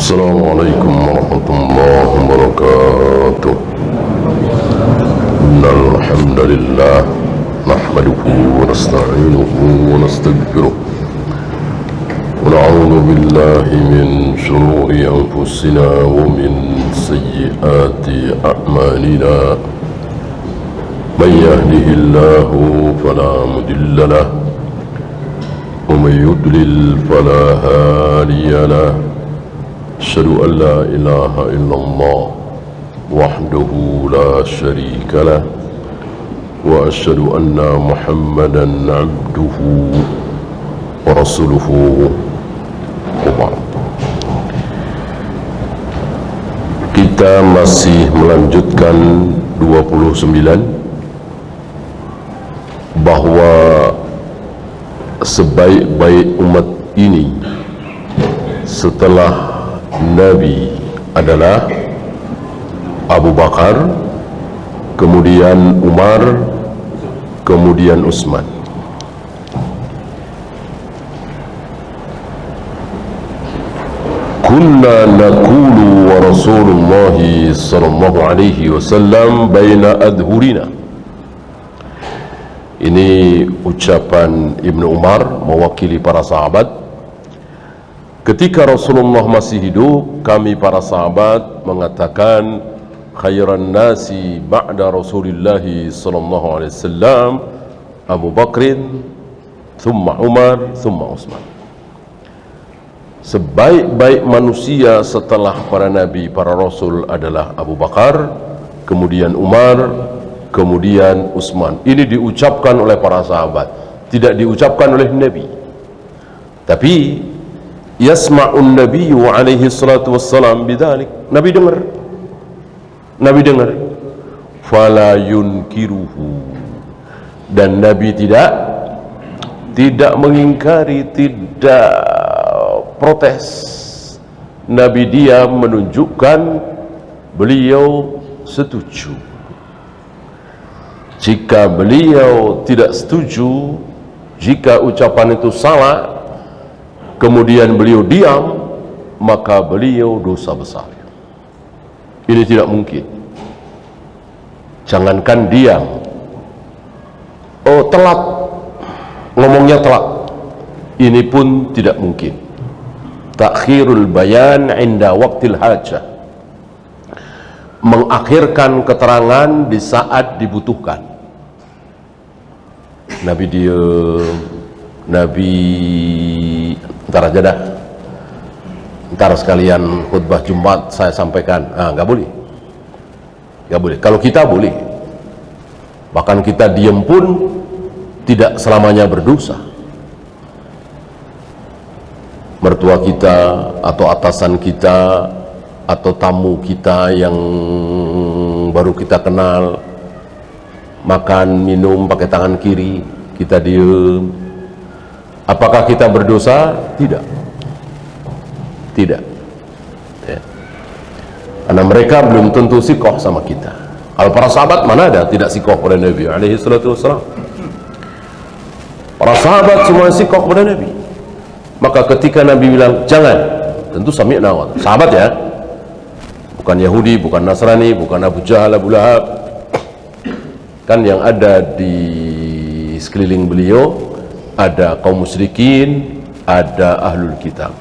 Assalamualaikum warahmatullahi wabarakatuh. Innal hamdalillah nahmaduhu wa nasta'inuhu wa nastaghfiruh wa na'udzu billahi min shururi anfusina wa min sayyiati a'malina. Man yahdihillahu fala mudilla lahu wa man yudlil fala hadiya lahu. أشهد أن لا إله إلا الله وحده لا شريك له وأشهد أن محمدا عبده ورسوله وبعد. Kita masih melanjutkan 29 bahwa sebaik-baik umat ini setelah Nabi adalah Abu Bakar, kemudian Umar, kemudian Utsman. Kunna naqulu wa Rasulullah sallallahu alaihi wasallam baina adhurina. Ini ucapan Ibnu Umar mewakili para sahabat. Ketika Rasulullah masih hidup, kami para sahabat mengatakan khairan nasi ba'da Rasulullah sallallahu alaihi wasallam Abu Bakrin, thumma Umar, thumma Utsman. Sebaik-baik manusia setelah para nabi, para rasul adalah Abu Bakar, kemudian Umar, kemudian Utsman. Ini diucapkan oleh para sahabat, tidak diucapkan oleh Nabi. Tapi yasma'un nabiyyu alaihi salatu wassalam bidzalik. Nabi dengar fala yunkiruhu, dan Nabi tidak mengingkari, tidak protes. Nabi diam, menunjukkan beliau setuju. Jika beliau tidak setuju, jika ucapan itu salah, kemudian beliau diam, maka beliau dosa besar. Ini tidak mungkin. Jangankan diam, telat, ngomongnya telat, ini pun tidak mungkin. Takhirul bayan inda waqtil hajah, mengakhirkan keterangan di saat dibutuhkan. Nabi diam, Nabi ntar aja dah, ntar sekalian khutbah Jumat saya sampaikan. Nggak boleh, nggak boleh. Kalau kita boleh, bahkan kita diam pun tidak selamanya berdosa. Mertua kita atau atasan kita atau tamu kita yang baru kita kenal makan minum pakai tangan kiri, kita diam. Apakah kita berdosa? Tidak. Tidak. Ya. Karena mereka belum tentu sikoh sama kita. Kalau para sahabat mana ada tidak sikoh pada Nabi alaihi salatu wassalam. Para sahabat semua sikoh pada Nabi. Maka ketika Nabi bilang jangan, tentu sami'na wa ata'na. Sahabat ya, bukan Yahudi, bukan Nasrani, bukan Abu Jahal, Abu Lahab. Kan yang ada di sekeliling beliau ada kaum musyrikin, ada ahlul kitab,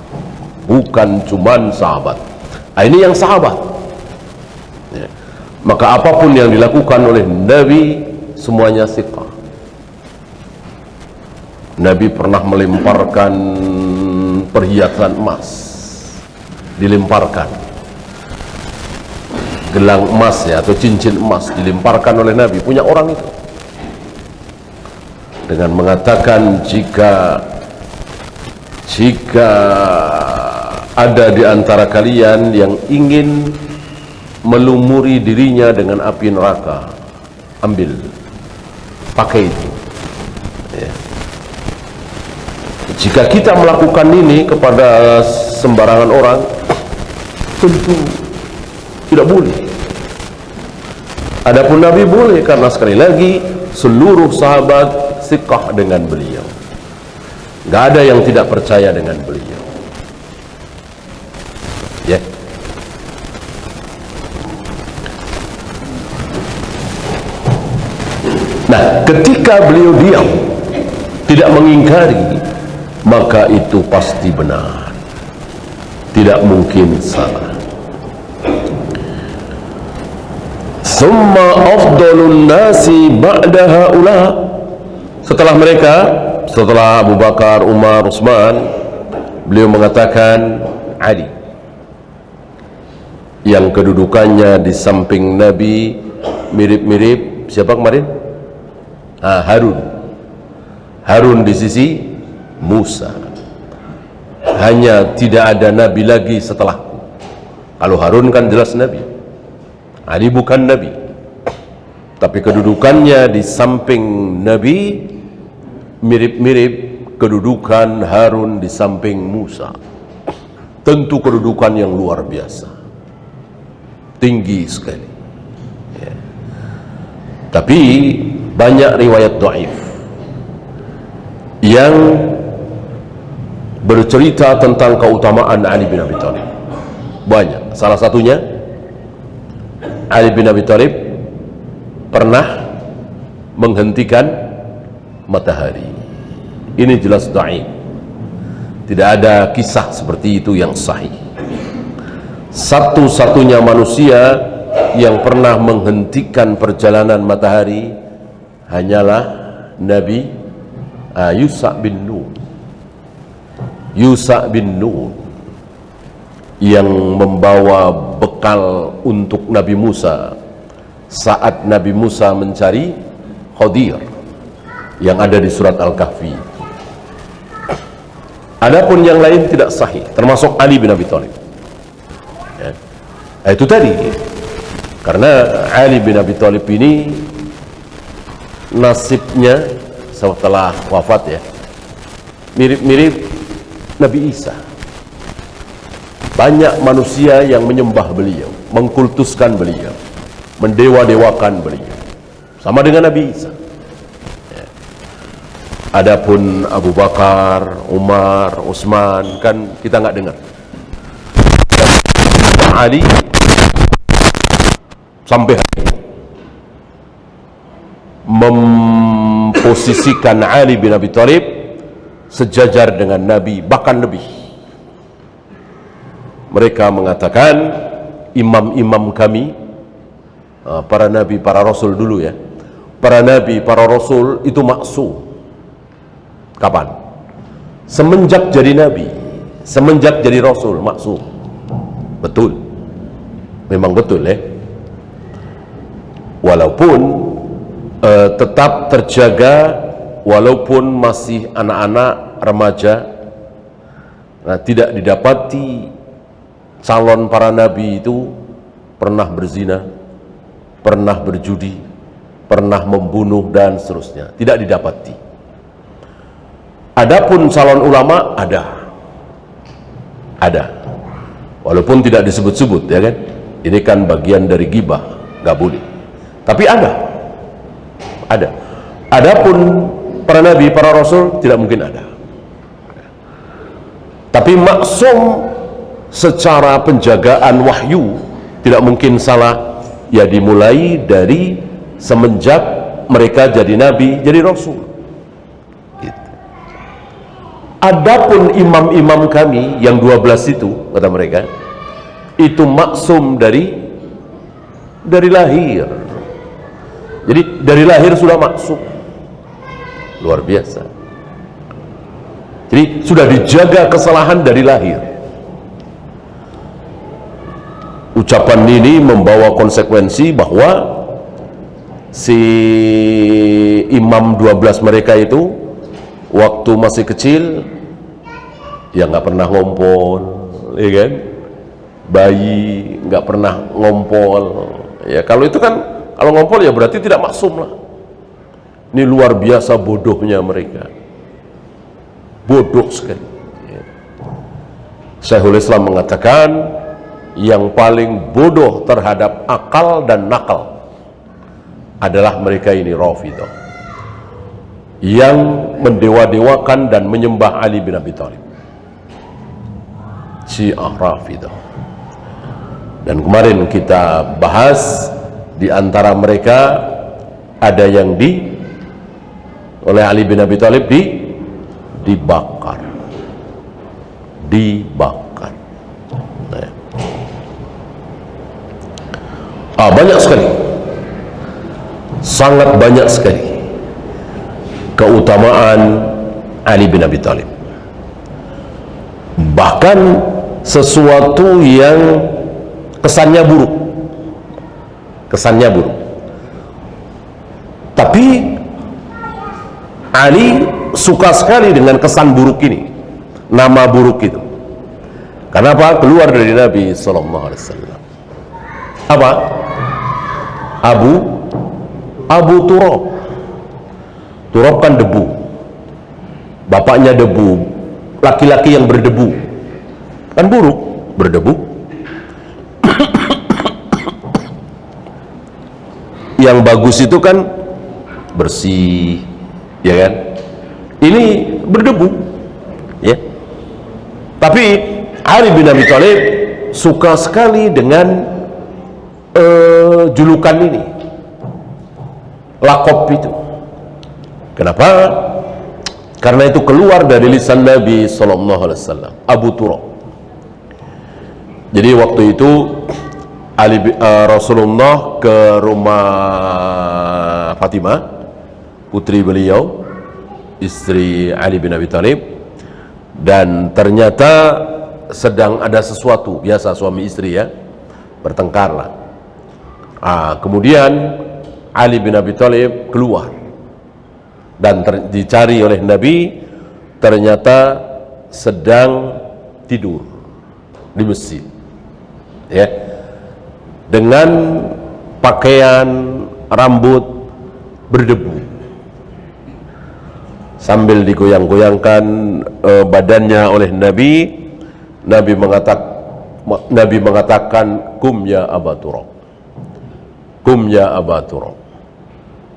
bukan cuman sahabat. Ini yang sahabat ya. Maka apapun yang dilakukan oleh Nabi semuanya siqah. Nabi pernah melemparkan perhiasan emas, dilemparkan gelang emas ya, atau cincin emas dilemparkan oleh Nabi, punya orang itu, dengan mengatakan jika ada di antara kalian yang ingin melumuri dirinya dengan api neraka, ambil, pakai itu ya. Jika kita melakukan ini kepada sembarangan orang, tentu tidak boleh. Adapun Nabi boleh, karena sekali lagi seluruh sahabat siqah dengan beliau. Gak ada yang tidak percaya dengan beliau. Ya. Nah, ketika beliau diam, tidak mengingkari, maka itu pasti benar, tidak mungkin salah. Summa afdalun nasi ba'da haula. Setelah mereka, setelah Abu Bakar, Umar, Utsman, beliau mengatakan Ali, yang kedudukannya di samping Nabi mirip-mirip siapa kemarin? Harun. Harun di sisi Musa. Hanya tidak ada Nabi lagi setelahku. Kalau Harun kan jelas Nabi, Ali bukan Nabi, tapi kedudukannya di samping Nabi mirip-mirip kedudukan Harun di samping Musa. Tentu kedudukan yang luar biasa, tinggi sekali ya. Tapi banyak riwayat dhaif yang bercerita tentang keutamaan Ali bin Abi Thalib. Banyak. Salah satunya, Ali bin Abi Thalib pernah menghentikan matahari. Ini jelas dhaif. Tidak ada kisah seperti itu yang sahih. Satu-satunya manusia yang pernah menghentikan perjalanan matahari hanyalah Nabi Yusha bin Nun. Yusha bin Nun yang membawa bekal untuk Nabi Musa saat Nabi Musa mencari Khadir yang ada di surat Al-Kahfi. Adapun yang lain tidak sahih, termasuk Ali bin Abi Thalib ya. Itu tadi, karena Ali bin Abi Thalib ini nasibnya setelah wafat ya mirip-mirip Nabi Isa. Banyak manusia yang menyembah beliau, mengkultuskan beliau, mendewa-dewakan beliau, sama dengan Nabi Isa ya. Adapun Abu Bakar, Umar, Utsman kan kita nggak dengar. Ali sampai hari ini memposisikan Ali bin Abi Thalib sejajar dengan Nabi, bahkan lebih. Mereka mengatakan imam-imam kami, para nabi, para rasul dulu ya, para nabi, para rasul itu maksum. Kapan? Semenjak jadi nabi, semenjak jadi rasul, maksum. Betul, memang betul ya. Walaupun tetap terjaga, walaupun masih anak-anak remaja, nah, tidak didapati calon para nabi itu pernah berzina, pernah berjudi, pernah membunuh dan seterusnya, tidak didapati. Adapun calon ulama ada, walaupun tidak disebut-sebut ya kan, ini kan bagian dari ghibah, nggak boleh, tapi ada. Adapun para nabi, para rasul tidak mungkin ada. Tapi maksum secara penjagaan wahyu tidak mungkin salah ya, dimulai dari semenjak mereka jadi nabi, jadi rasul gitu. Adapun imam-imam kami yang 12 itu, kata mereka, itu maksum dari lahir. Jadi dari lahir sudah maksum. Luar biasa. Jadi sudah dijaga kesalahan dari lahir. Ucapan ini membawa konsekuensi bahwa si imam 12 mereka itu waktu masih kecil ya nggak pernah ngompol, ya kan? Bayi nggak pernah ngompol. Ya kalau itu kan, kalau ngompol ya berarti tidak maksum lah. Ini luar biasa bodohnya mereka, bodoh sekali ya. Syekhul Islam mengatakan yang paling bodoh terhadap akal dan nakal adalah mereka ini Rafidhah, yang mendewa-dewakan dan menyembah Ali bin Abi Thalib. Syiah Rafidhah Dan kemarin kita bahas di antara mereka ada yang oleh Ali bin Abi Thalib dibakar. Banyak sekali, sangat banyak sekali keutamaan Ali bin Abi Thalib. Bahkan sesuatu yang kesannya buruk, tapi Ali suka sekali dengan kesan buruk ini, nama buruk itu. Kenapa? Keluar dari Nabi SAW. Apa? Abu Turab. Turab kan debu, bapaknya debu, laki-laki yang berdebu, kan buruk, berdebu. Yang bagus itu kan bersih, ya kan? Ini berdebu, ya. Tapi Ali bin Abi Thalib suka sekali dengan julukan ini, lakop itu. Kenapa? Karena itu keluar dari lisan Nabi SAW, Abu Turab. Jadi waktu itu Rasulullah ke rumah Fatimah, putri beliau, istri Ali bin Abi Thalib, dan ternyata sedang ada sesuatu. Biasa suami istri ya, bertengkar lah. Kemudian Ali bin Abi Thalib keluar dan dicari oleh Nabi, ternyata sedang tidur di masjid, ya, dengan pakaian rambut berdebu, sambil digoyang-goyangkan badannya oleh Nabi. Nabi mengatakan, kum ya Aba Turab, kum ya Aba Turab,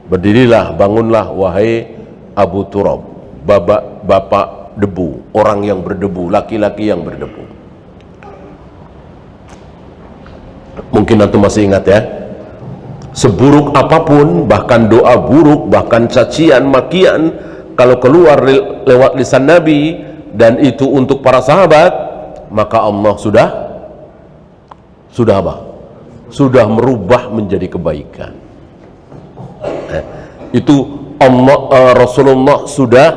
berdirilah, bangunlah wahai Abu Turab, bapak debu, orang yang berdebu, laki-laki yang berdebu. Mungkin antum masih ingat ya, seburuk apapun, bahkan doa buruk, bahkan cacian, makian, kalau keluar lewat lisan Nabi dan itu untuk para sahabat, maka Allah sudah merubah menjadi kebaikan. Itu Rasulullah sudah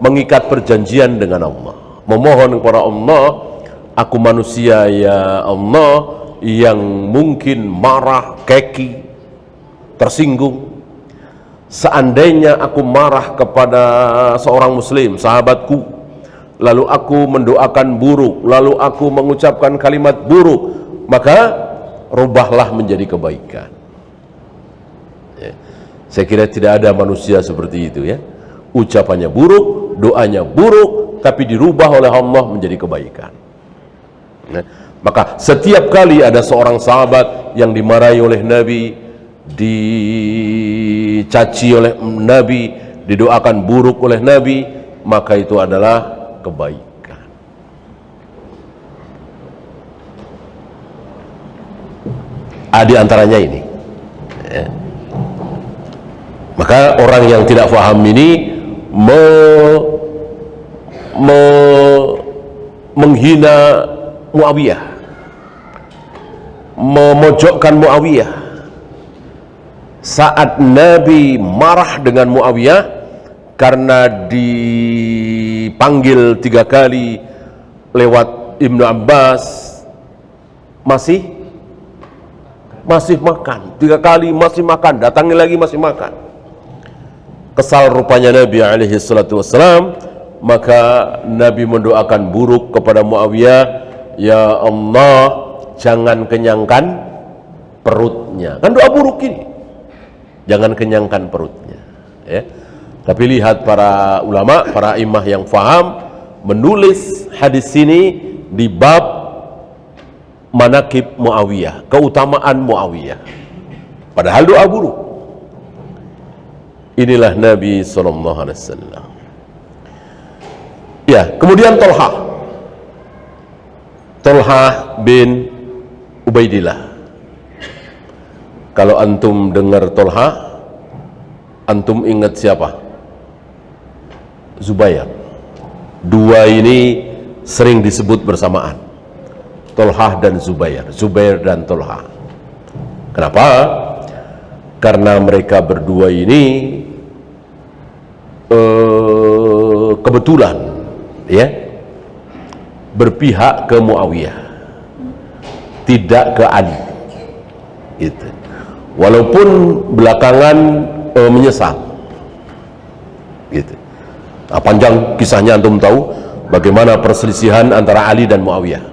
mengikat perjanjian dengan Allah, memohon kepada Allah, aku manusia ya Allah yang mungkin marah, keki, tersinggung. Seandainya aku marah kepada seorang muslim, sahabatku, lalu aku mendoakan buruk, lalu aku mengucapkan kalimat buruk, maka rubahlah menjadi kebaikan. Ya. Saya kira tidak ada manusia seperti itu ya, ucapannya buruk, doanya buruk, tapi dirubah oleh Allah menjadi kebaikan. Nah, maka setiap kali ada seorang sahabat yang dimarahi oleh Nabi, dicaci oleh Nabi, didoakan buruk oleh Nabi, maka itu adalah kebaikan. Di antaranya ini ya. Maka orang yang tidak faham ini menghina Muawiyah, memojokkan Muawiyah. Saat Nabi marah dengan Muawiyah karena dipanggil 3 kali lewat Ibnu Abbas, masih makan, 3 kali masih makan, datangi lagi masih makan. Kesal rupanya Nabi alaihi salatu wassalam, maka Nabi mendoakan buruk kepada Muawiyah, ya Allah, jangan kenyangkan perutnya. Kan doa buruk ini, jangan kenyangkan perutnya ya. Tapi lihat para ulama, para imam yang faham, menulis hadis ini di bab manakib Muawiyah, keutamaan Muawiyah, padahal doa buruk. Inilah Nabi SAW. Ya, kemudian Tolha bin Ubaidillah. Kalau antum dengar Tolha, antum ingat siapa? Zubair. Dua ini sering disebut bersamaan, Tolha dan Zubair, Zubair dan Tolha. Kenapa? Karena mereka berdua ini kebetulan ya berpihak ke Muawiyah, tidak ke Ali. Gitu. Walaupun belakangan menyesal. Gitu. Nah, panjang kisahnya, antum tahu bagaimana perselisihan antara Ali dan Muawiyah.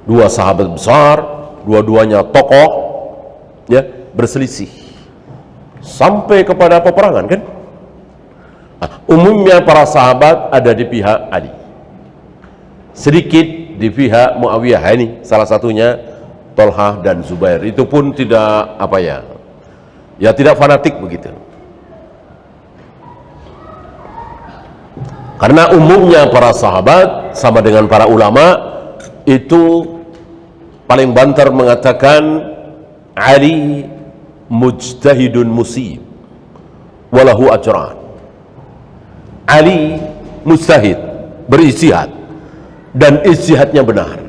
Dua sahabat besar, dua-duanya tokoh, ya, berselisih sampai kepada peperangan, kan? Nah, umumnya para sahabat ada di pihak Ali, sedikit di pihak Muawiyah. Ini salah satunya Tolha dan Zubair. Itu pun tidak apa ya, ya tidak fanatik begitu. Karena umumnya para sahabat sama dengan para ulama itu paling banter mengatakan Ali mujtahidun musib walahu ajran. Ali mujtahid, berijtihad, dan ijtihadnya benar,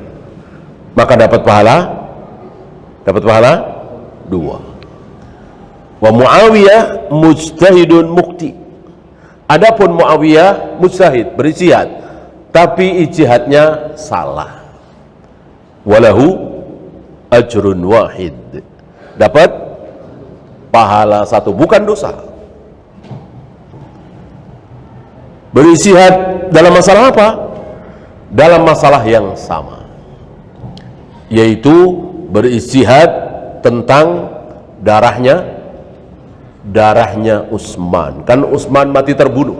maka dapat pahala dua. Wa Muawiyah mujtahidun mukti. Adapun Muawiyah mujtahid, berijtihad, tapi ijtihadnya salah. Walahu ajrun wahid. Dapat pahala satu, bukan dosa. Berijtihad dalam masalah apa? Dalam masalah yang sama, yaitu berijtihad tentang darahnya Utsman. Kan Utsman mati terbunuh.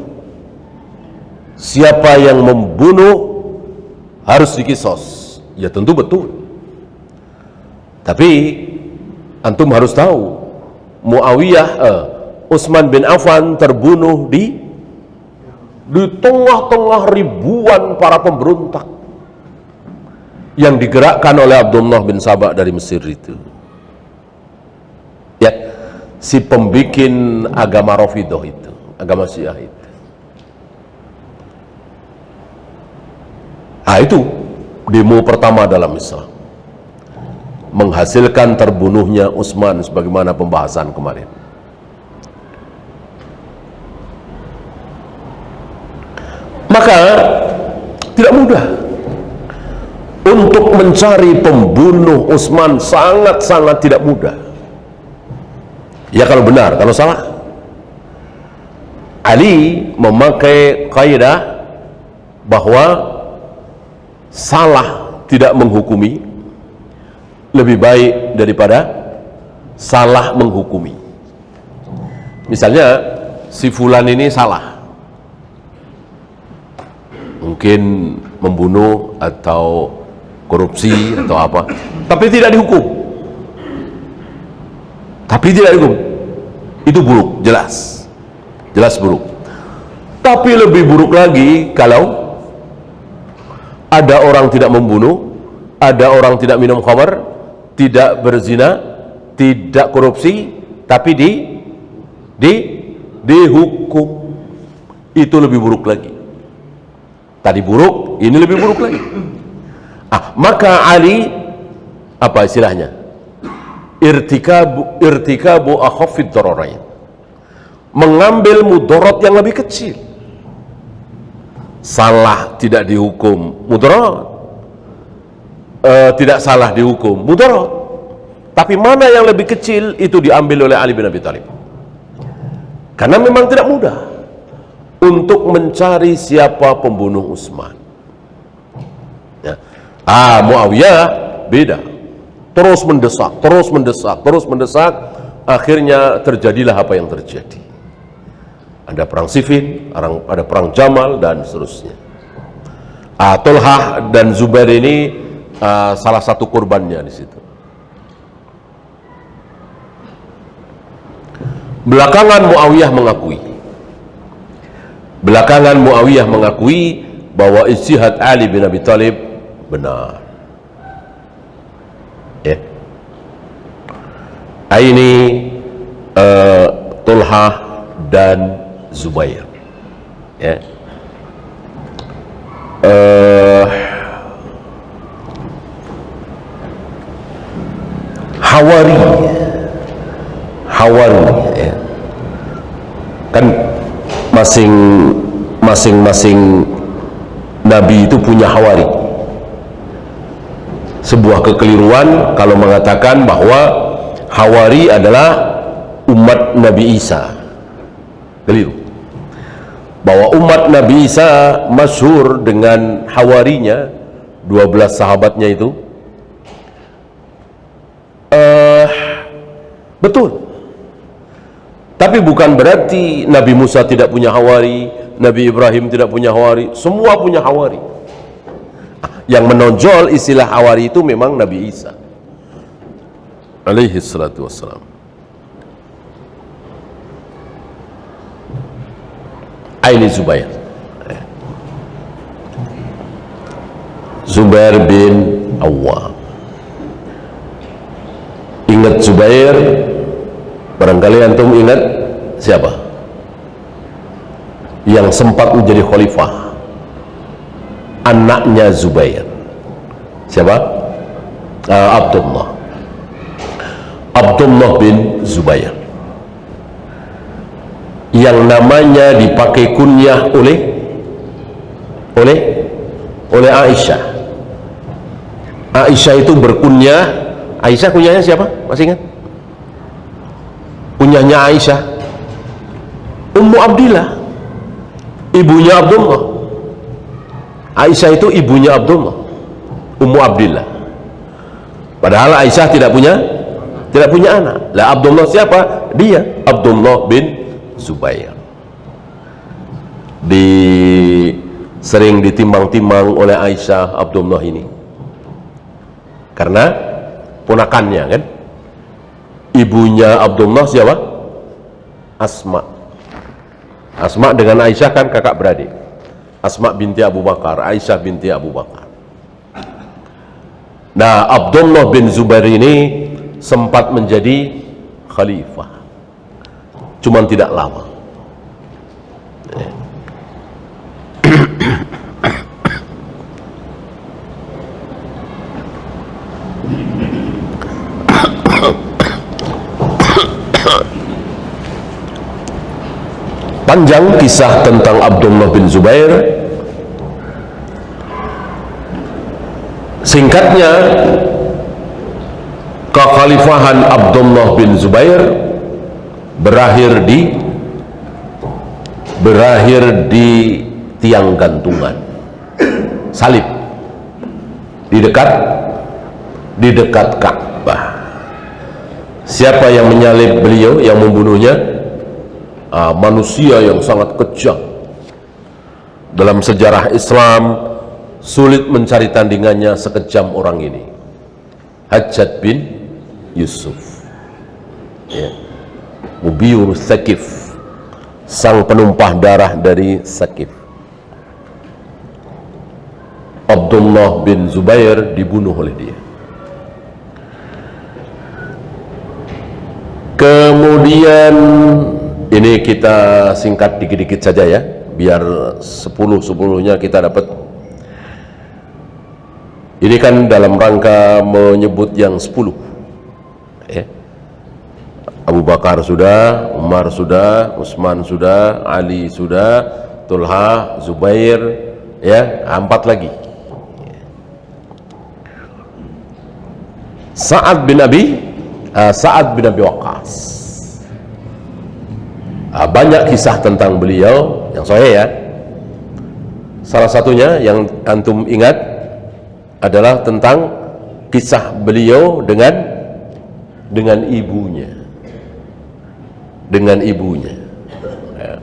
Siapa yang membunuh harus dikisos. Ya tentu betul. Tapi antum harus tahu, Utsman bin Affan terbunuh di tengah-tengah ribuan para pemberontak yang digerakkan oleh Abdullah bin Sabah dari Mesir itu. Ya, si pembikin agama Rafidah itu, agama Syiah itu. Ah, itu demo pertama dalam Islam, menghasilkan terbunuhnya Utsman sebagaimana pembahasan kemarin. Maka tidak mudah untuk mencari pembunuh Utsman, sangat-sangat tidak mudah. Ya kalau benar, kalau salah. Ali memakai kaidah bahwa salah tidak menghukumi lebih baik daripada salah menghukumi. Misalnya si fulan ini salah, mungkin membunuh atau korupsi atau apa, tapi tidak dihukum. Itu buruk, jelas buruk. Tapi lebih buruk lagi kalau ada orang tidak membunuh, ada orang tidak minum khamar, tidak berzina, tidak korupsi, tapi dihukum. Itu lebih buruk lagi. Tadi buruk, ini lebih buruk lagi. Maka Ali, apa istilahnya? Irtikabu akhafid dararain, mengambil mudarat yang lebih kecil. Salah tidak dihukum mudarat, tidak salah dihukum mudarat, tapi mana yang lebih kecil itu diambil oleh Ali bin Abi Thalib. Karena memang tidak mudah untuk mencari siapa pembunuh Utsman. Ya. Muawiyah beda, terus mendesak, akhirnya terjadilah apa yang terjadi. Ada perang Siffin, ada perang Jamal, dan seterusnya. Tolha dan Zubair ini salah satu korbannya di situ. Belakangan Muawiyah mengakui bahwa ijtihad Ali bin Abi Thalib benar. Ya. Ini Tulhah dan Zubair, ya. Hawari, ya. Kan masing-masing nabi itu punya hawari. Sebuah kekeliruan kalau mengatakan bahwa hawari adalah umat Nabi Isa. Keliru. Bahwa umat Nabi Isa masyhur dengan hawarinya, 12 sahabatnya itu, betul. Tapi bukan berarti Nabi Musa tidak punya hawari, Nabi Ibrahim tidak punya hawari. Semua punya hawari. Yang menonjol istilah hawari itu memang Nabi Isa alaihi salatu wassalam. Ini Zubair, Zubair bin Awwam. Ingat Zubair? Barangkali antum ingat siapa yang sempat menjadi khalifah? Anaknya Zubair. Siapa? Abdullah bin Zubair, yang namanya dipakai kunyah oleh Aisyah. Aisyah itu berkunyah. Aisyah kunyahnya siapa? Masih ingat? Kunyahnya Aisyah Ummu Abdillah, ibunya Abdullah. Aisyah itu ibunya Abdullah, Ummu Abdillah. Padahal Aisyah tidak punya anak. Lah Abdullah siapa? Dia Abdullah bin Zubair. Sering ditimbang-timbang oleh Aisyah Abdullah ini karena ponakannya, kan. Ibunya Abdullah siapa? Asma dengan Aisyah kan kakak beradik. Asma binti Abu Bakar, Aisyah binti Abu Bakar. Nah, Abdullah bin Zubair ini sempat menjadi khalifah, cuman tidak lama. Panjang kisah tentang Abdullah bin Zubair. Singkatnya, kekhalifahan Abdullah bin Zubair berakhir di tiang gantungan salib di dekat Ka'bah. Siapa yang menyalib beliau, yang membunuhnya? Manusia yang sangat kejam. Dalam sejarah Islam sulit mencari tandingannya sekejam orang ini, Hajjaj bin Yusuf, ya. Mubiur Thaqif, sang penumpah darah dari Thaqif. Abdullah bin Zubair dibunuh oleh dia. Kemudian ini kita singkat dikit-dikit saja ya, biar 10-10-nya kita dapat. Ini kan dalam rangka menyebut yang 10, ya. Abu Bakar sudah, Umar sudah, Utsman sudah, Ali sudah, Tulha, Zubair, ya, 4 lagi. Sa'ad bin Abi Waqqas. Banyak kisah tentang beliau yang sahih, ya. Salah satunya yang antum ingat adalah tentang kisah beliau dengan ibunya. Ya.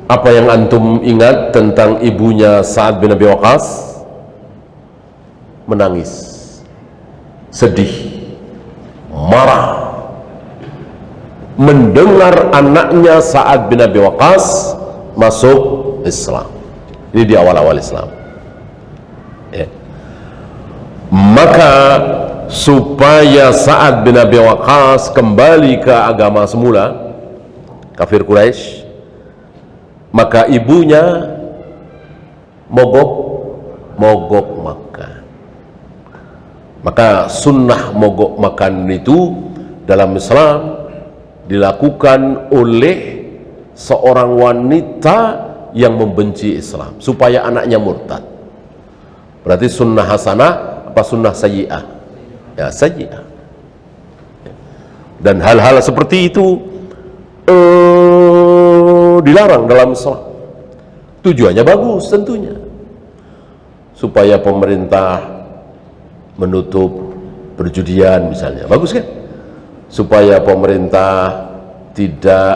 Apa yang antum ingat tentang ibunya Sa'ad bin Abi Waqqas? Menangis, sedih, marah mendengar anaknya Sa'ad bin Abi Waqqas masuk Islam. Ini di awal-awal Islam, ya. Maka supaya Sa'ad bin Abi Waqqas kembali ke agama semula, kafir Quraisy, maka ibunya mogok makan. Maka sunnah mogok makan itu dalam Islam dilakukan oleh seorang wanita yang membenci Islam supaya anaknya murtad. Berarti sunnah hasanah apa sunnah sayyi'ah? Ya, sayyi'ah. Dan hal-hal seperti itu dilarang dalam Islam. Tujuannya bagus tentunya, supaya pemerintah menutup perjudian misalnya, bagus kan? Supaya pemerintah tidak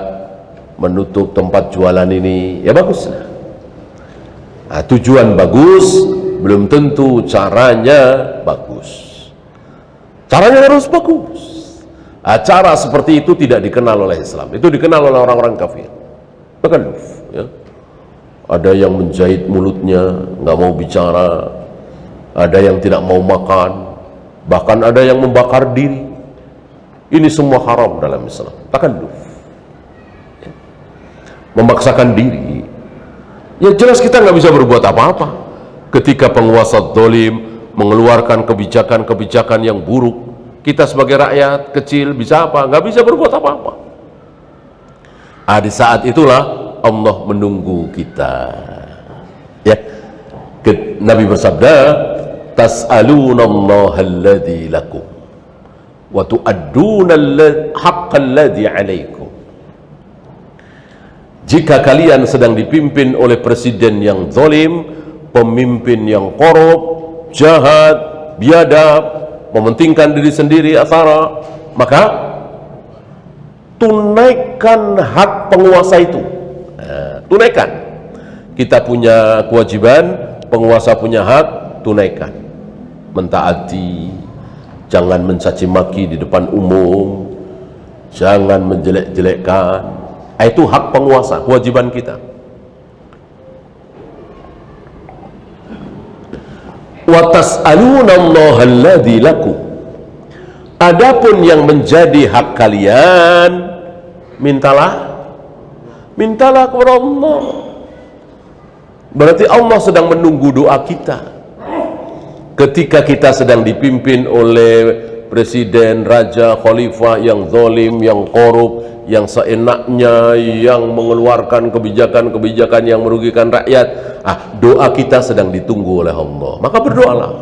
menutup tempat jualan ini, ya bagus. Nah, tujuan bagus, belum tentu caranya bagus. Caranya harus bagus. Nah, cara seperti itu tidak dikenal oleh Islam, itu dikenal oleh orang-orang kafir. Takalluf, ya. Ada yang menjahit mulutnya, nggak mau bicara. Ada yang tidak mau makan, bahkan ada yang membakar diri. Ini semua haram dalam Islam. Takalluf, ya. Memaksakan diri. Ya jelas kita nggak bisa berbuat apa-apa ketika penguasa zalim mengeluarkan kebijakan-kebijakan yang buruk. Kita sebagai rakyat kecil bisa apa? Nggak bisa berbuat apa-apa. Di saat itulah Allah menunggu kita. Ya, Nabi bersabda, tas'alunallaha alladzi lakum wa tu'adduna haqqal ladzi 'alaikum. Jika kalian sedang dipimpin oleh presiden yang zalim, pemimpin yang korup, jahat, biadab, mementingkan diri sendiri asara, maka tunaikan hak penguasa itu. Tunaikan. Kita punya kewajiban, penguasa punya hak, tunaikan. Mentaati, jangan mencaci maki di depan umum, jangan menjelek-jelekkan. Itu hak penguasa, kewajiban kita. Wa tas'alunallaha alladzi lakum. Adapun yang menjadi hak kalian, mintalah kepada Allah. Berarti Allah sedang menunggu doa kita. Ketika kita sedang dipimpin oleh presiden, raja, khalifah yang zalim, yang korup, yang seenaknya, yang mengeluarkan kebijakan-kebijakan yang merugikan rakyat, doa kita sedang ditunggu oleh Allah. Maka berdoalah.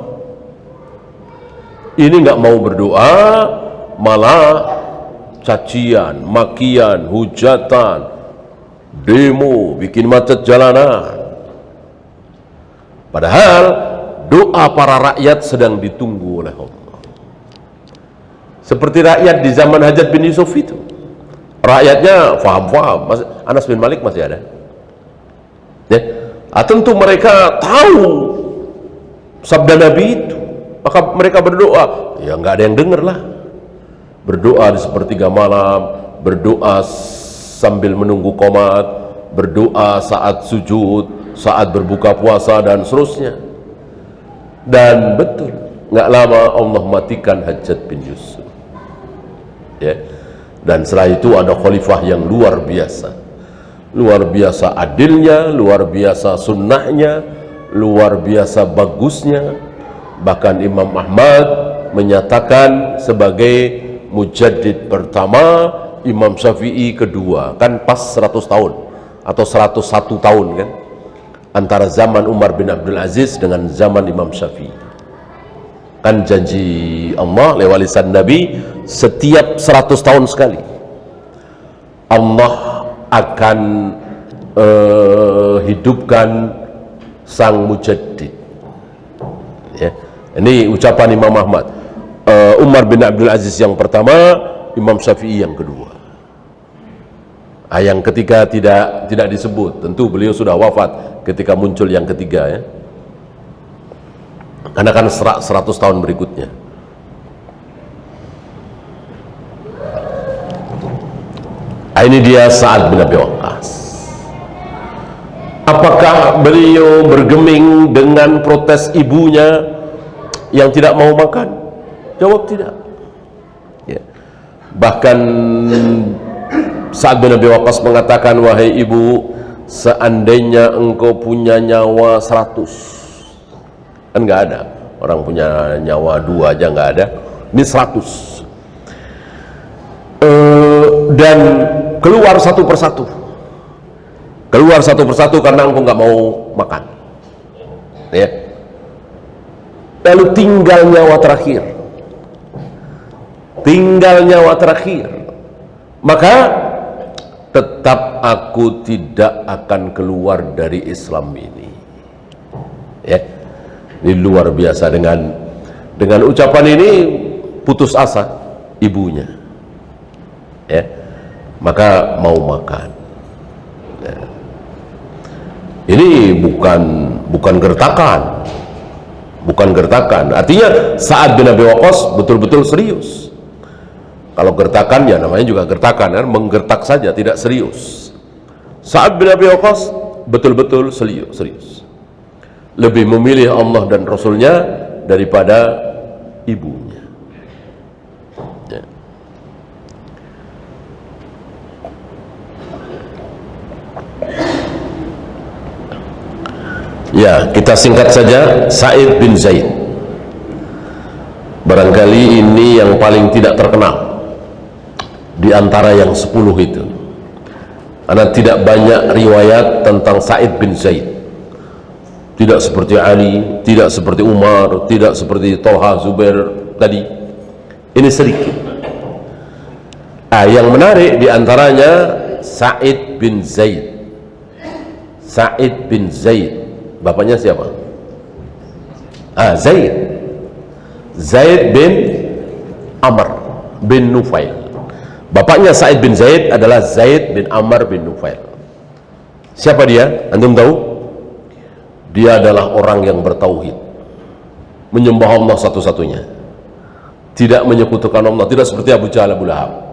Ini nggak mau berdoa, malah cacian, makian, hujatan, demo, bikin macet jalanan. Padahal doa para rakyat sedang ditunggu oleh Allah. Seperti rakyat di zaman Hajjaj bin Yusuf itu, rakyatnya faham. Anas bin Malik masih ada, ya. Tentu mereka tahu sabda Nabi itu, maka mereka berdoa. Ya nggak ada yang dengar lah. Berdoa di sepertiga malam, berdoa sambil menunggu qomat, berdoa saat sujud, saat berbuka puasa dan seterusnya. Dan betul, nggak lama Allah matikan Hajjaj bin Yusuf, ya. Dan setelah itu ada khalifah yang luar biasa adilnya, luar biasa sunnahnya, luar biasa bagusnya. Bahkan Imam Ahmad menyatakan sebagai mujaddid pertama, Imam Syafi'i kedua. Kan pas 100 tahun atau 101 tahun kan, antara zaman Umar bin Abdul Aziz dengan zaman Imam Syafi'i. Kan janji Allah lewat lisan Nabi, setiap 100 tahun sekali Allah akan hidupkan sang mujaddid, ya. Ini ucapan Imam Ahmad. Umar bin Abdul Aziz yang pertama, Imam Syafi'i yang kedua. Yang ketiga tidak disebut, tentu beliau sudah wafat ketika muncul yang ketiga, ya. Karena kan 100 tahun berikutnya. Ini dia Sa'ad bin Abi Waqqas. Apakah beliau bergeming dengan protes ibunya yang tidak mau makan? Jawab tidak. Ya. Bahkan Sa'ad bin Abi Waqqas mengatakan, wahai ibu, seandainya engkau punya nyawa 100, kan nggak ada orang punya nyawa 2 aja, nggak ada, ini 100, dan keluar satu persatu karena engkau nggak mau makan, ya. Lalu tinggal nyawa terakhir, maka tetap aku tidak akan keluar dari Islam ini. Ya, ini luar biasa. Dengan ucapan ini putus asa ibunya. Ya, maka mau makan. Ya. Ini bukan gertakan, Artinya Sa'ad bin Abi Waqqas betul-betul serius. Kalau gertakan ya namanya juga gertakan, kan? Menggertak saja, tidak serius. Sa'ad bin Abi Waqqas betul-betul serius. Lebih memilih Allah dan Rasulnya daripada ibunya. Ya. Ya, kita singkat saja. Sa'id bin Zaid, barangkali ini yang paling tidak terkenal di antara yang 10 itu, karena tidak banyak riwayat tentang Sa'id bin Zaid. Tidak seperti Ali, tidak seperti Umar, tidak seperti Tolha, Zubair tadi. Ini sedikit. Yang menarik di antaranya Sa'id bin Zaid. Sa'id bin Zaid, bapaknya siapa? Zaid bin Amr bin Nufail. Bapaknya Sa'id bin Zaid adalah Zaid bin Amr bin Nufail. Siapa dia? Antum tahu? Dia adalah orang yang bertauhid, menyembah Allah satu-satunya, tidak menyekutukan Allah, tidak seperti Abu Jahal, Abu Lahab.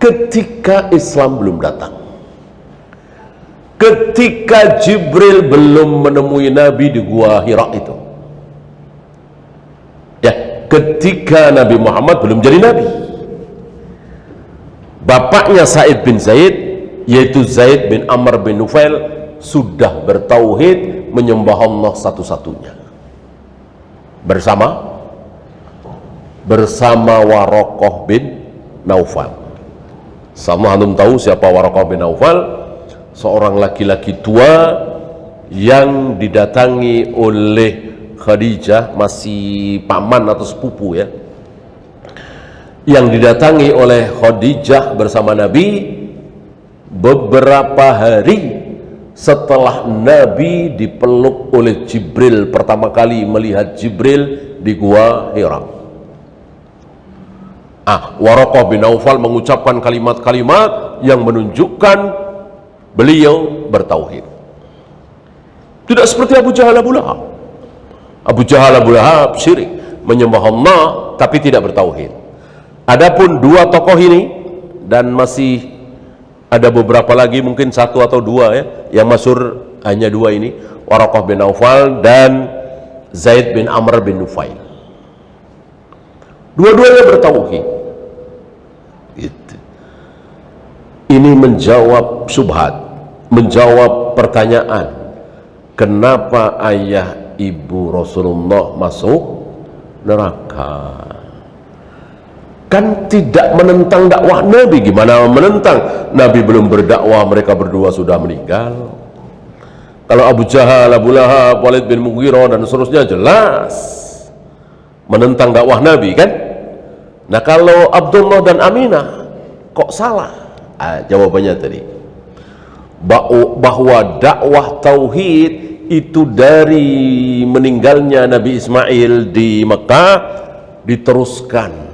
Ketika Islam belum datang, ketika Jibril belum menemui Nabi di Gua Hira itu, ya, ketika Nabi Muhammad belum jadi Nabi, bapaknya Sa'id bin Zaid, yaitu Zaid bin Amr bin Nufail, sudah bertauhid, menyembah Allah satu-satunya, bersama Waraqah bin Naufal. Sama antum tahu siapa Waraqah bin Naufal? Seorang laki-laki tua yang didatangi oleh Khadijah, masih paman atau sepupu, ya, yang didatangi oleh Khadijah bersama Nabi beberapa hari setelah Nabi dipeluk oleh Jibril pertama kali melihat Jibril di Gua Hira. Waraqah bin Naufal mengucapkan kalimat-kalimat yang menunjukkan beliau bertauhid. Tidak seperti Abu Jahal, Abu Lahab. Abu Jahal, Abu Lahab syirik, menyembah Allah tapi tidak bertauhid. Adapun dua tokoh ini, dan masih ada beberapa lagi, mungkin 1 atau 2, ya, yang masyhur hanya 2 ini, Waraqah bin Naufal dan Zaid bin Amr bin Nufail. Dua-duanya bertauhid. Gitu. Ini menjawab syubhat, menjawab pertanyaan, kenapa ayah ibu Rasulullah masuk neraka? Kan tidak menentang dakwah Nabi. Gimana menentang? Nabi belum berdakwah, mereka berdua sudah meninggal. Kalau Abu Jahal, Abu Lahab, Walid bin Mughirah dan seterusnya jelas menentang dakwah Nabi, kan? Nah, kalau Abdullah dan Aminah kok salah? Jawabannya tadi, bahwa dakwah tauhid itu dari meninggalnya Nabi Ismail di Mekah diteruskan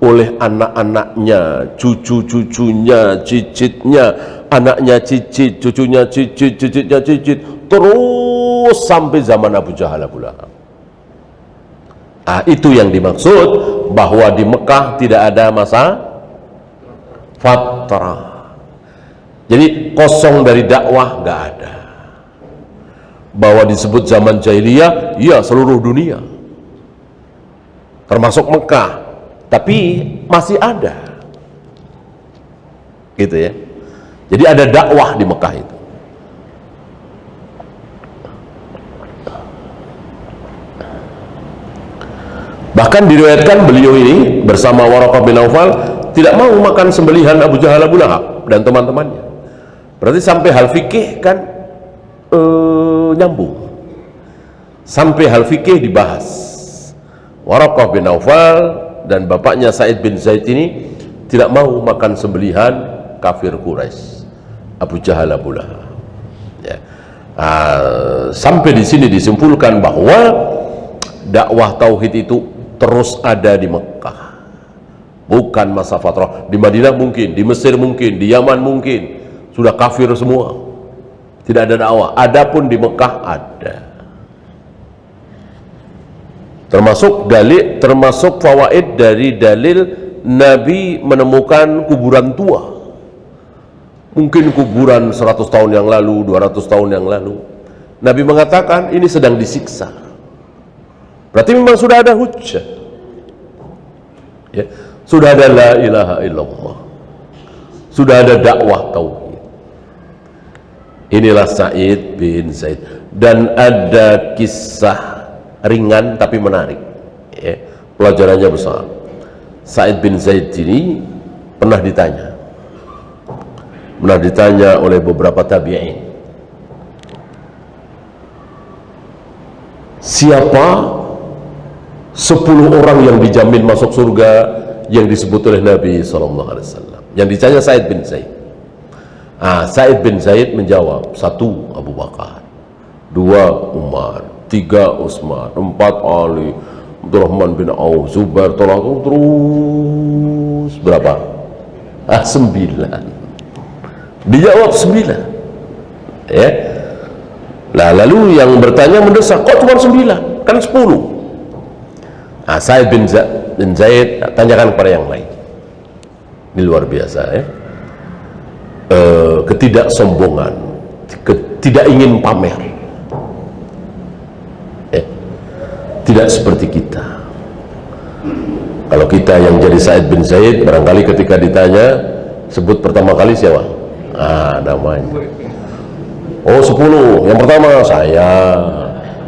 oleh anak-anaknya, cucu-cucunya, cicitnya, anaknya cicit, cucunya cicit, cicitnya cicit, terus sampai zaman Abu Jahal, Abu Lahab. Itu yang dimaksud bahwa di Mekah tidak ada masa fatrah. Jadi kosong dari dakwah nggak ada. Bahwa disebut zaman jahiliyah, ya seluruh dunia. termasuk Mekah, tapi masih ada, gitu ya. Jadi ada dakwah di Mekah itu. Bahkan diriwayatkan beliau ini bersama Waraqah bin Naufal tidak mau makan sembelihan Abu Jahal, Abu Lahab dan teman-temannya. Berarti sampai hal fikih kan nyambung. Sampai hal fikih dibahas. Waraqah bin Naufal dan bapaknya Sa'id bin Zaid ini tidak mau makan sembelihan kafir Quraisy, Abu Jahal, Abu Lahab. Ya. Sampai di sini disimpulkan bahwa dakwah tauhid itu terus ada di Mekah, bukan masa fatrah. Di Madinah mungkin, di Mesir mungkin, di Yaman mungkin sudah kafir semua, tidak ada dakwah. Adapun di Mekah ada. Termasuk dalil, termasuk fawaid dari dalil Nabi menemukan kuburan tua, mungkin kuburan 100 tahun yang lalu, 200 tahun yang lalu. Nabi mengatakan ini sedang disiksa. Berarti memang sudah ada hujjah, ya. Sudah ada la ilaha illallah, sudah ada dakwah tauhid. Inilah Sa'id bin Zaid. Dan ada kisah ringan tapi menarik, ya. Pelajarannya besar. Sa'id bin Zaid ini pernah ditanya oleh beberapa tabi'in, siapa 10 orang yang dijamin masuk surga yang disebut oleh Nabi SAW? Yang ditanya Sa'id bin Zaid. Sa'id bin Zaid menjawab, 1 Abu Bakar, 2 Umar, 3 Utsman, 4 Ali, Abdurrahman bin Auf, Zubair, terus berapa? 9. Dijawab 9, ya. Nah, lalu yang bertanya mendesak, kok cuma 9? Kan 10. Sa'id bin Zaid tanyakan kepada yang lain. Ini luar biasa, ya. Ketidaksombongan, tidak ingin pamer, ya. Tidak seperti kita. Kalau kita yang jadi Sa'id bin Zaid, barangkali ketika ditanya sebut pertama kali siapa? Namanya. Oh, 10. Yang pertama saya,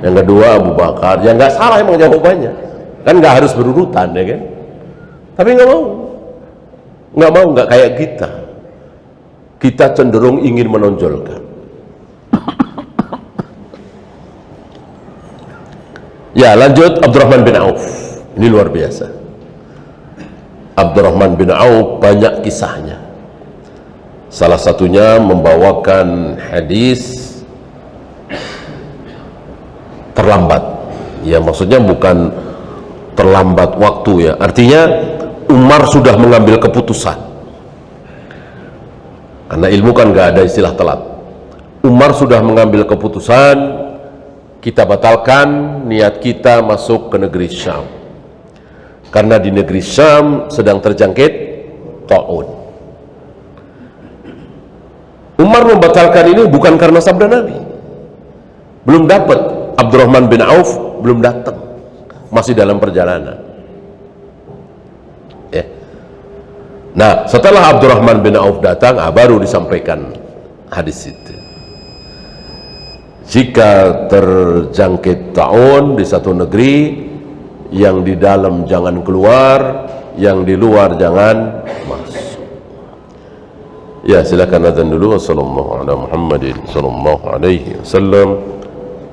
yang kedua Abu Bakar. Ya nggak salah emang jawabannya. Kan nggak harus berurutan, ya kan? Tapi nggak mau, nggak kayak kita. Kita cenderung ingin menonjolkan. Ya, lanjut Abdurrahman bin Auf. Ini luar biasa. Abdurrahman bin Auf banyak kisahnya. Salah satunya membawakan hadis terlambat. Ya, maksudnya bukan terlambat waktu, ya. Artinya Umar sudah mengambil keputusan. Karena ilmu kan gak ada istilah telat. Umar sudah mengambil keputusan, kita batalkan niat kita masuk ke negeri Syam. Karena di negeri Syam sedang terjangkit ta'un. Umar membatalkan ini bukan karena sabda Nabi. Belum dapat, Abdurrahman bin Auf belum datang, masih dalam perjalanan, ya. Nah, setelah Abdurrahman bin Auf datang, baru disampaikan hadis itu. Jika terjangkit ta'un di satu negeri, yang di dalam jangan keluar, yang di luar jangan masuk. Ya, silakan azan dulu. Wassallallahu ala Muhammadin sallallahu alaihi wasallam.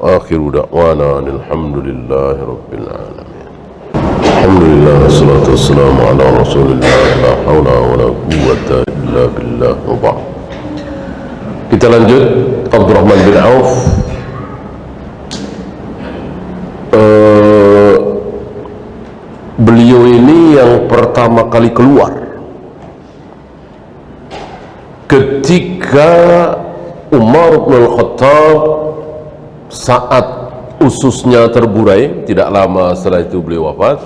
Akhiru da'wana alhamdulillahi rabbil alamin. Alhamdulillah, wassalatu wassalamu ala rasulillah, la hawla wa la quwwata illa billah, wa ba'd. Kita lanjut. Abdurrahman bin Auf beliau ini yang pertama kali keluar ketika Umar bin Khattab saat ususnya terburai. Tidak lama setelah itu beliau wafat,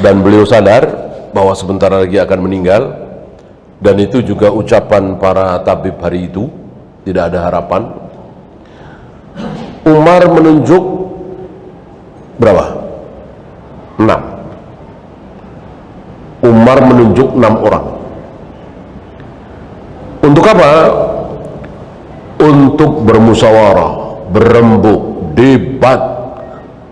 dan beliau sadar bahwa sebentar lagi akan meninggal, dan itu juga ucapan para tabib hari itu, tidak ada harapan. Umar menunjuk berapa? 6. Umar menunjuk 6 orang. Untuk apa? Untuk bermusyawarah, berembuk, debat,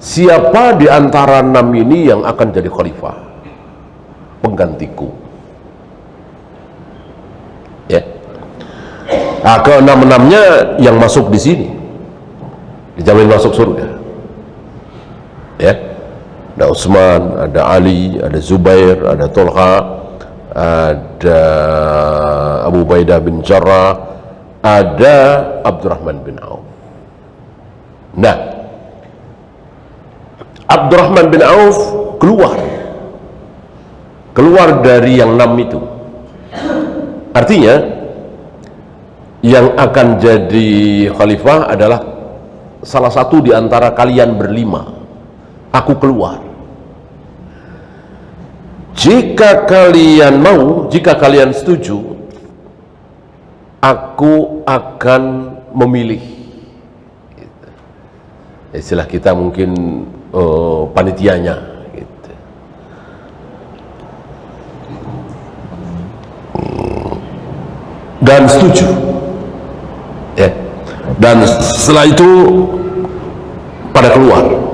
siapa di antara 6 ini yang akan jadi khalifah penggantiku. Ya. Nah, ke-6-6-nya yang masuk di sini dijamin masuk surga. Ya. Ada Utsman, ada Ali, ada Zubair, ada Tolha, ada Abu Ubaidah bin Jarrah, ada Abdurrahman bin Auf. Nah, Abdurrahman bin Auf keluar dari yang 6 itu. Artinya yang akan jadi khalifah adalah salah satu di antara kalian berlima. Aku keluar. Jika kalian mau, jika kalian setuju, aku akan memilih. Istilah kita mungkin panitianya. Gitu. Dan setuju. Ya. Dan setelah itu pada keluar.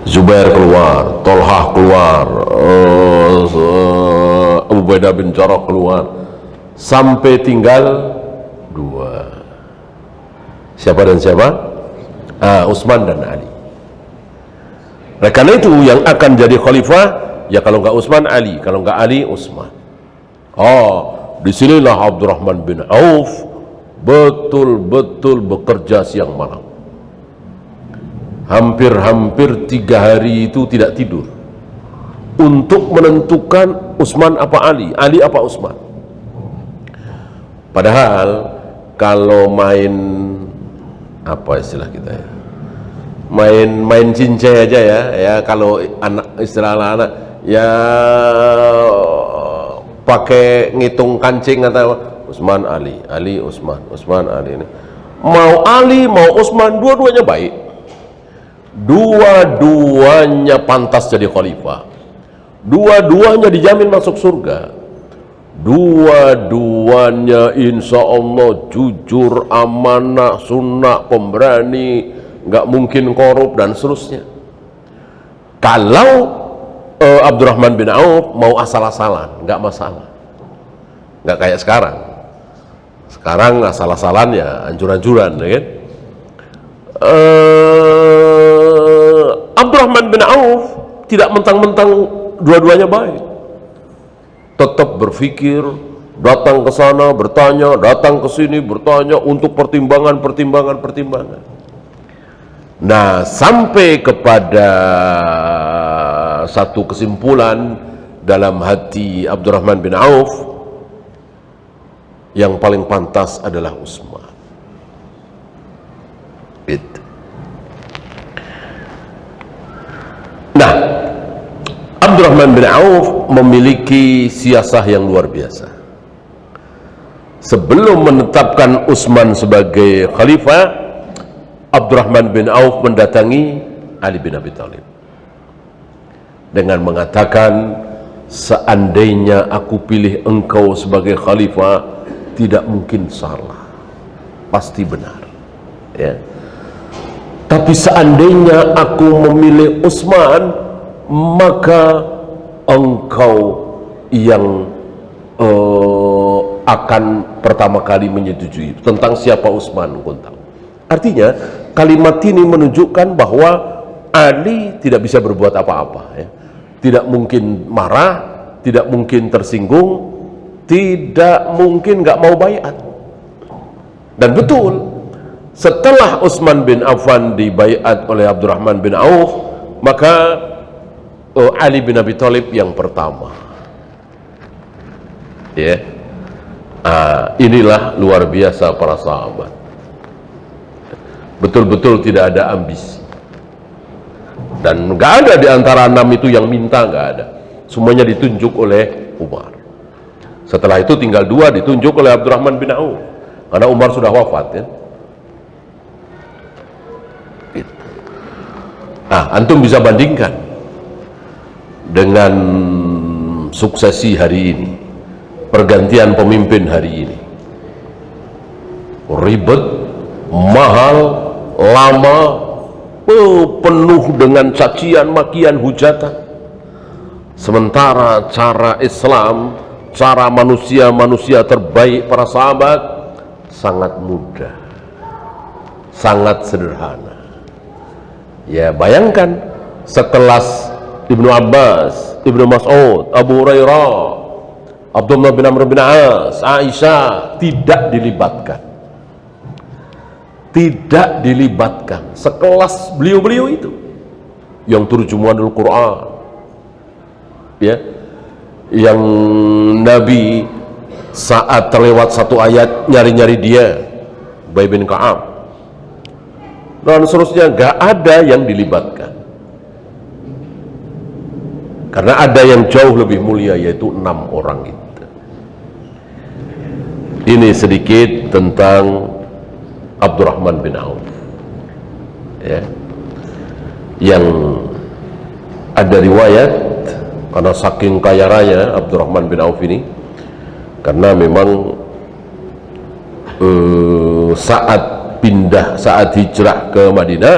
Zubair keluar, Tolhah keluar, Abu Ubaidah bin Jarrah keluar, sampai tinggal 2. Siapa dan siapa? Utsman dan Ali. Nah, karena itu yang akan jadi khalifah, ya kalau nggak Utsman, Ali. Kalau nggak Ali, Utsman. Disinilah Abdurrahman bin Auf betul-betul bekerja siang malam. Hampir-hampir 3 hari itu tidak tidur untuk menentukan Utsman apa Ali, Ali apa Utsman. Padahal kalau main apa istilah kita ya, main cincai aja ya kalau istilah anak ya pakai ngitung kancing atau Utsman Ali, Ali Utsman, Utsman Ali. Ini mau Ali mau Utsman, dua-duanya baik. Dua-duanya pantas jadi khalifah, dua-duanya dijamin masuk surga, dua-duanya insya Allah jujur, amanah, sunnah, pemberani, nggak mungkin korup dan seterusnya. Kalau Abdurrahman bin Auf mau asal-asalan, nggak masalah, nggak kayak sekarang. Sekarang asal-asalan ya ancur-ancuran, ya kan? Abdurrahman bin Auf tidak mentang-mentang dua-duanya baik, tetap berpikir, datang ke sana bertanya, datang ke sini bertanya untuk pertimbangan. Nah, sampai kepada satu kesimpulan dalam hati Abdurrahman bin Auf, yang paling pantas adalah Utsman. Itu. Nah, Abdurrahman bin Auf memiliki siasah yang luar biasa. Sebelum menetapkan Utsman sebagai khalifah, Abdurrahman bin Auf mendatangi Ali bin Abi Thalib dengan mengatakan, seandainya aku pilih engkau sebagai khalifah, tidak mungkin salah, pasti benar, ya. Tapi seandainya aku memilih Utsman, maka engkau yang akan pertama kali menyetujui. Tentang siapa Utsman, engkau tahu. Artinya kalimat ini menunjukkan bahwa Ali tidak bisa berbuat apa-apa, ya. Tidak mungkin marah, tidak mungkin tersinggung, tidak mungkin nggak mau baiat. Dan betul, setelah Utsman bin Affan dibaiat oleh Abdurrahman bin Auf, maka Ali bin Abi Thalib yang pertama. Ya, inilah luar biasa para sahabat. Betul-betul tidak ada ambisi. Dan nggak ada di antara 6 itu yang minta, nggak ada. Semuanya ditunjuk oleh Umar. Setelah itu tinggal 2 ditunjuk oleh Abdurrahman bin Auf, karena Umar sudah wafat, ya. Antum bisa bandingkan dengan suksesi hari ini, pergantian pemimpin hari ini. Ribet, mahal, lama, penuh dengan cacian, makian, hujatan. Sementara cara Islam, cara manusia terbaik para sahabat sangat mudah, sangat sederhana. Ya, bayangkan sekelas Ibnu Abbas, Ibnu Mas'ud, Abu Hurairah, Abdullah bin Amr bin As, Aisyah tidak dilibatkan sekelas beliau-beliau itu yang turjumanul Quran, ya, yang Nabi saat terlewat satu ayat nyari-nyari dia, Ubay bin Ka'ab dan seterusnya, gak ada yang dilibatkan karena ada yang jauh lebih mulia, yaitu 6 orang itu. Ini sedikit tentang Abdurrahman bin Auf, ya, yang ada riwayat karena saking kaya raya Abdurrahman bin Auf ini, karena memang saat hijrah ke Madinah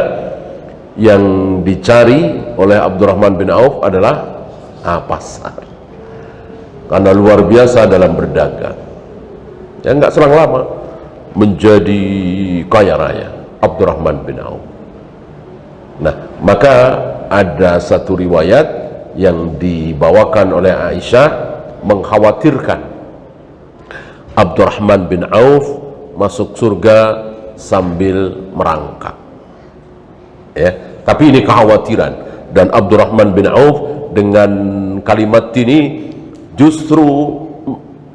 yang dicari oleh Abdurrahman bin Auf adalah pasar, karena luar biasa dalam berdagang. Ya, nggak selang lama menjadi kaya raya Abdurrahman bin Auf. Nah, maka ada satu riwayat yang dibawakan oleh Aisyah mengkhawatirkan Abdurrahman bin Auf masuk surga sambil merangkak, ya. Tapi ini kekhawatiran, dan Abdurrahman bin Auf dengan kalimat ini justru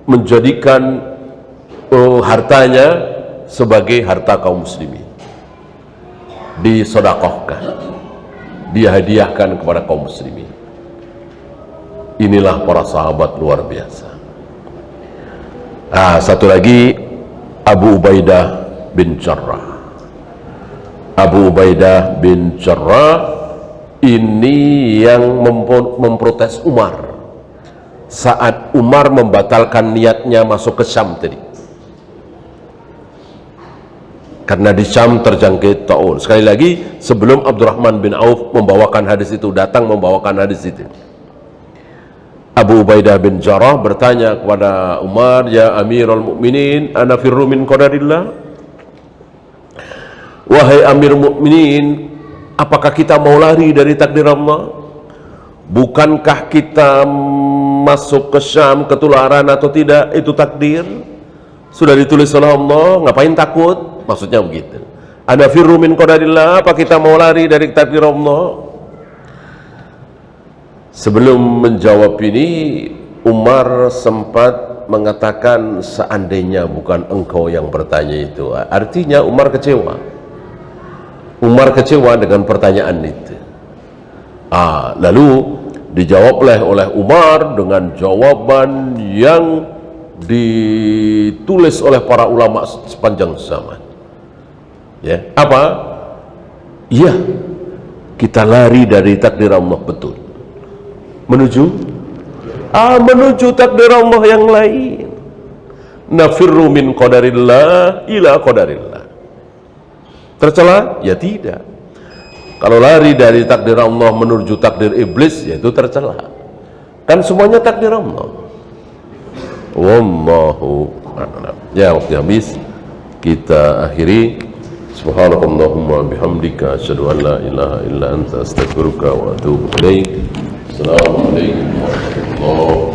menjadikan hartanya sebagai harta kaum muslimin, disedekahkan, dihadiahkan kepada kaum muslimin. Inilah para sahabat luar biasa. Satu lagi, Abu Ubaidah bin Jarrah. Abu Ubaidah bin Jarrah ini yang memprotes Umar saat Umar membatalkan niatnya masuk ke Syam tadi, karena di Syam terjangkit taun. Sekali lagi, sebelum Abdurrahman bin Auf membawakan hadis itu, datang membawakan hadis itu, Abu Ubaidah bin Jarrah bertanya kepada Umar, "Ya Amirul Mukminin, ana firru min qadarillah." Wahai Amir Mukminin, apakah kita mau lari dari takdir Allah? Bukankah kita masuk ke Syam ketularan atau tidak, itu takdir, sudah ditulis oleh Allah, ngapain takut? Maksudnya begitu. Ana firru min qadarillah, apa kita mau lari dari takdir Allah? Sebelum menjawab ini, Umar sempat mengatakan, seandainya bukan engkau yang bertanya itu. Artinya Umar kecewa. Umar kecewa dengan pertanyaan itu. Lalu dijawablah oleh Umar dengan jawaban yang ditulis oleh para ulama sepanjang zaman. Ya, apa? Iya, kita lari dari takdir Allah, betul. Menuju takdir Allah yang lain. Nafirru min qadarillah ila qadarillah. Tercela? Ya tidak. Kalau lari dari takdir Allah menuju takdir iblis, ya itu tercela. Kan semuanya takdir Allah. Wallahu a'lam. Ya, waktu habis, kita akhiri. Subhanakallahumma bihamdika asyhadu an la ilaha illa anta astaghfiruka wa atubu ilaik. Assalamualaikum warahmatullahi wabarakatuh.